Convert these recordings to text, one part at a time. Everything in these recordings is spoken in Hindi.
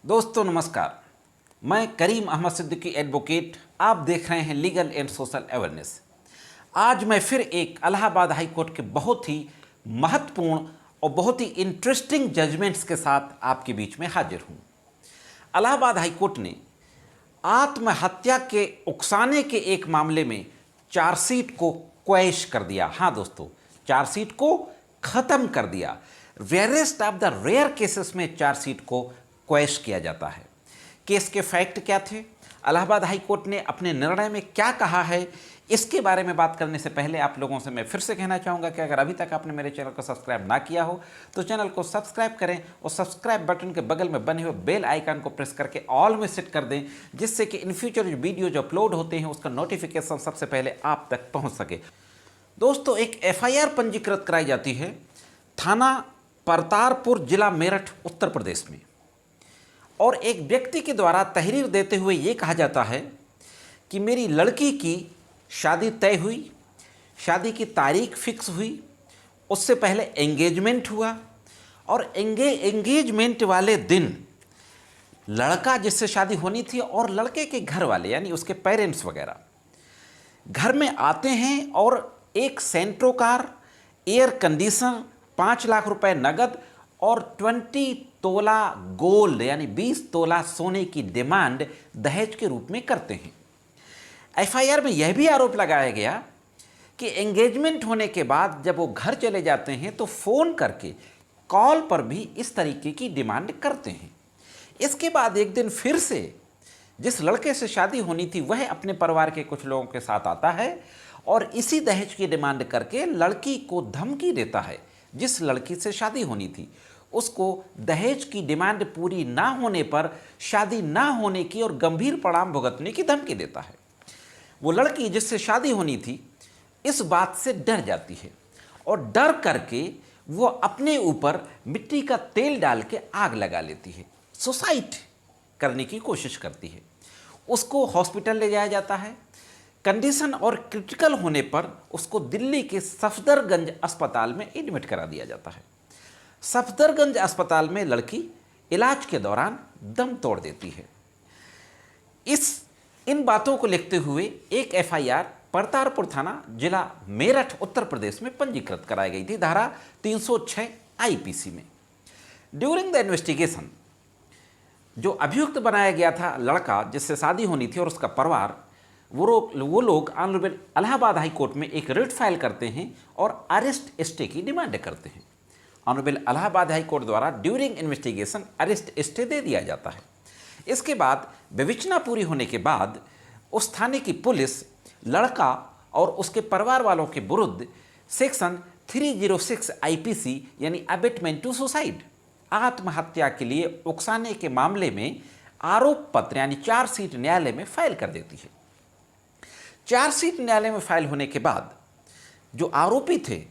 दोस्तों नमस्कार, मैं करीम अहमद सिद्दीकी एडवोकेट। आप देख रहे हैं लीगल एंड सोशल अवेयरनेस। आज मैं फिर एक इलाहाबाद हाई कोर्ट के बहुत ही महत्वपूर्ण और बहुत ही इंटरेस्टिंग जजमेंट्स के साथ आपके बीच में हाजिर हूँ। इलाहाबाद हाई कोर्ट ने आत्महत्या के उकसाने के एक मामले में चार्जशीट को क्वैश कर दिया। हाँ दोस्तों, चार्जशीट को ख़त्म कर दिया। Rarest of the rare cases में चार्जशीट को क्वैश किया जाता है। केस के फैक्ट क्या थे, इलाहाबाद हाई कोर्ट ने अपने निर्णय में क्या कहा है, इसके बारे में बात करने से पहले आप लोगों से मैं फिर से कहना चाहूँगा कि अगर अभी तक आपने मेरे चैनल को सब्सक्राइब ना किया हो तो चैनल को सब्सक्राइब करें और सब्सक्राइब बटन के बगल में बने हुए बेल आइकन को प्रेस करके ऑल में सेट कर दें, जिससे कि इन फ्यूचर जो वीडियो जो अपलोड होते हैं उसका नोटिफिकेशन सबसे पहले आप तक पहुँच सके। दोस्तों, एक FIR पंजीकृत कराई जाती है थाना परतारपुर, जिला मेरठ, उत्तर प्रदेश में, और एक व्यक्ति के द्वारा तहरीर देते हुए ये कहा जाता है कि मेरी लड़की की शादी तय हुई, शादी की तारीख फिक्स हुई, उससे पहले एंगेजमेंट हुआ और एंगेजमेंट वाले दिन लड़का जिससे शादी होनी थी और लड़के के घर वाले यानी उसके पेरेंट्स वगैरह घर में आते हैं और एक Santro car, air conditioner, 5 lakh रुपए नगद और 20 तोला गोल्ड यानी 20 तोला सोने की डिमांड दहेज के रूप में करते हैं। FIR में यह भी आरोप लगाया गया कि एंगेजमेंट होने के बाद जब वो घर चले जाते हैं तो फ़ोन करके कॉल पर भी इस तरीके की डिमांड करते हैं। इसके बाद एक दिन फिर से जिस लड़के से शादी होनी थी वह अपने परिवार के कुछ लोगों के साथ आता है और इसी दहेज की डिमांड करके लड़की को धमकी देता है। जिस लड़की से शादी होनी थी उसको दहेज की डिमांड पूरी ना होने पर शादी ना होने की और गंभीर परिणाम भुगतने की धमकी देता है। वो लड़की जिससे शादी होनी थी इस बात से डर जाती है और डर करके वो अपने ऊपर मिट्टी का तेल डाल के आग लगा लेती है, सुसाइड करने की कोशिश करती है। उसको हॉस्पिटल ले जाया जाता है। कंडीशन और क्रिटिकल होने पर उसको दिल्ली के सफदरगंज अस्पताल में एडमिट करा दिया जाता है। सफदरगंज अस्पताल में लड़की इलाज के दौरान दम तोड़ देती है। इन बातों को लिखते हुए एक FIR परतारपुर थाना, जिला मेरठ, उत्तर प्रदेश में पंजीकृत कराई गई थी धारा 306 IPC में। ड्यूरिंग द इन्वेस्टिगेशन जो अभियुक्त बनाया गया था लड़का जिससे शादी होनी थी और उसका परिवार, वो लोग ऑनरेबल इलाहाबाद हाई कोर्ट में एक रिट फाइल करते हैं और अरेस्ट स्टे की डिमांड करते हैं। ऑनरेबल इलाहाबाद हाई कोर्ट द्वारा ड्यूरिंग इन्वेस्टिगेशन अरेस्ट स्टे दे दिया जाता है। इसके बाद विवेचना पूरी होने के बाद उस थाने की पुलिस लड़का और उसके परिवार वालों के विरुद्ध सेक्शन 306 IPC यानी अबेटमेंट टू सुसाइड, आत्महत्या के लिए उकसाने के मामले में आरोप पत्र यानी चार्जशीट न्यायालय में फाइल कर देती है। चार्जशीट न्यायालय में फाइल होने के बाद जो आरोपी थे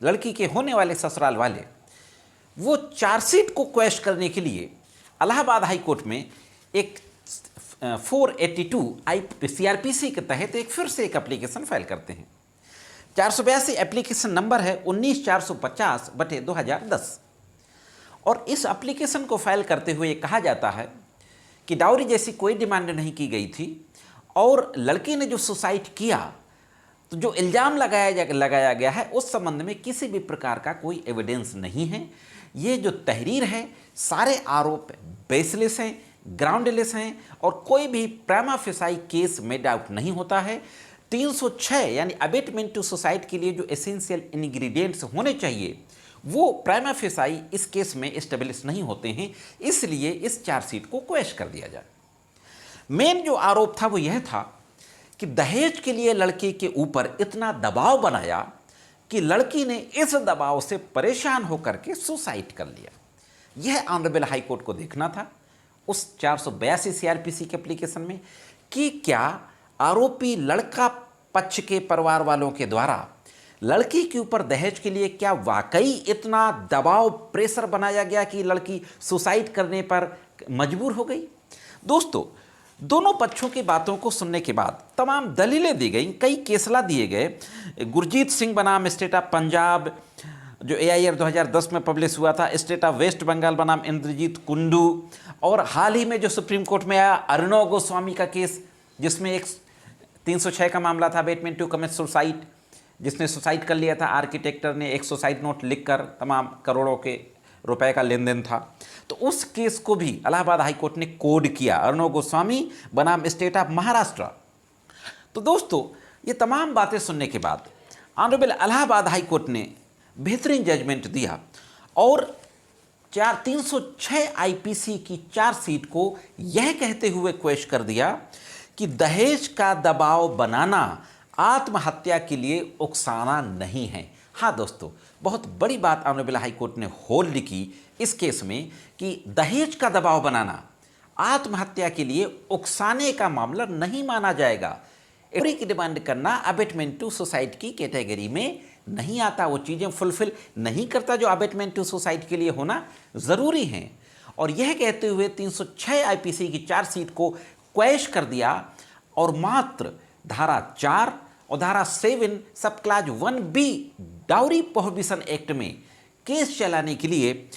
लड़की के होने वाले ससुराल वाले, वो चार्जशीट को क्वैश करने के लिए इलाहाबाद हाई कोर्ट में एक 482 CRPC के तहत फिर से एक एप्लीकेशन फाइल करते हैं। 482 एप्लीकेशन नंबर है 19/450/2010 और इस एप्लीकेशन को फाइल करते हुए कहा जाता है कि डाउरी जैसी कोई डिमांड नहीं की गई थी और लड़की ने जो सुसाइड किया तो जो इल्ज़ाम लगाया गया है उस संबंध में किसी भी प्रकार का कोई एविडेंस नहीं है। ये जो तहरीर है सारे आरोप बेसलेस हैं, ग्राउंडलेस हैं और कोई भी prima facie case made out नहीं होता है। 306 यानी अबेटमेंट टू सुसाइड के लिए जो एसेंशियल इंग्रेडिएंट्स होने चाहिए वो प्राइमा फेसाई इस केस में एस्टेब्लिश नहीं होते हैं, इसलिए इस चार्जशीट को क्वैश कर दिया जाए। मेन जो आरोप था वो यह था कि दहेज के लिए लड़के के ऊपर इतना दबाव बनाया कि लड़की ने इस दबाव से परेशान होकर के सुसाइड कर लिया। यह ऑनरेबल हाई कोर्ट को देखना था उस 482 CRPC के एप्लीकेशन में कि क्या आरोपी लड़का पक्ष के परिवार वालों के द्वारा लड़की के ऊपर दहेज के लिए क्या वाकई इतना दबाव, प्रेशर बनाया गया कि लड़की सुसाइड करने पर मजबूर हो गई। दोस्तों, दोनों पक्षों की बातों को सुनने के बाद तमाम दलीलें दी गई, कई केसला दिए गए। गुरजीत सिंह बनाम स्टेट ऑफ पंजाब, जो AIR 2010 में पब्लिश हुआ था, स्टेट ऑफ वेस्ट बंगाल बनाम इंद्रजीत कुंडू, और हाल ही में जो सुप्रीम कोर्ट में आया अर्णव गोस्वामी का केस, जिसमें एक 306 का मामला था, अबेटमेंट टू कमिट सुसाइड, जिसने सुसाइड कर लिया था। आर्किटेक्टर ने एक सुसाइड नोट लिखकर, तमाम करोड़ों के रुपए का लेन देन था। तो उस केस को भी इलाहाबाद हाई कोर्ट ने कोड किया, अर्णव गोस्वामी बनाम स्टेट ऑफ महाराष्ट्र। तो दोस्तों, ये तमाम बातें सुनने के बाद ऑनरेबल इलाहाबाद हाई कोर्ट ने बेहतरीन जजमेंट दिया और 306 आईपीसी की चार्जशीट को यह कहते हुए क्वेश्चन कर दिया कि दहेज का दबाव बनाना आत्महत्या के लिए उकसाना नहीं है। हाँ दोस्तों, बहुत बड़ी बात ऑनरेबल हाई कोर्ट ने होल्ड की इस केस में कि दहेज का दबाव बनाना आत्महत्या के लिए उकसाने का मामला नहीं माना जाएगा। एवरी की डिमांड करना अबेटमेंट टू सुसाइड की कैटेगरी में नहीं आता, वो चीज़ें फुलफिल नहीं करता जो अबेटमेंट टू सुसाइड के लिए होना ज़रूरी है। और यह कहते हुए 306 आईपीसी की चार्जशीट को क्वैश कर दिया और मात्र धारा 4 और धारा 7 सब clause 1B dowry prohibition act में केस चलाने के लिए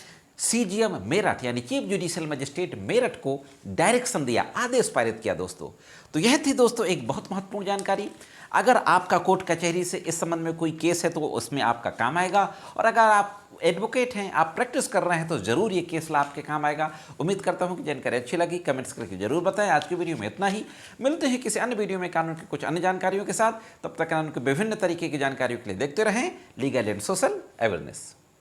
CGM मेरठ यानी चीफ जुडिशियल मजिस्ट्रेट मेरठ को डायरेक्शन दिया, आदेश पारित किया दोस्तों। तो यह थी दोस्तों एक बहुत महत्वपूर्ण जानकारी। अगर आपका कोर्ट कचहरी से इस संबंध में कोई केस है तो उसमें आपका काम आएगा, और अगर आप एडवोकेट हैं, आप प्रैक्टिस कर रहे हैं, तो ज़रूर ये केस ला आपके काम आएगा। उम्मीद करता हूँ कि जानकारी अच्छी लगी, कमेंट्स करके जरूर बताएं। आज की वीडियो में इतना ही, मिलते हैं किसी अन्य वीडियो में कानून की कुछ अन्य जानकारियों के साथ। तब तक कानून के विभिन्न तरीके की जानकारियों के लिए देखते रहें लीगल एंड सोशल अवेयरनेस।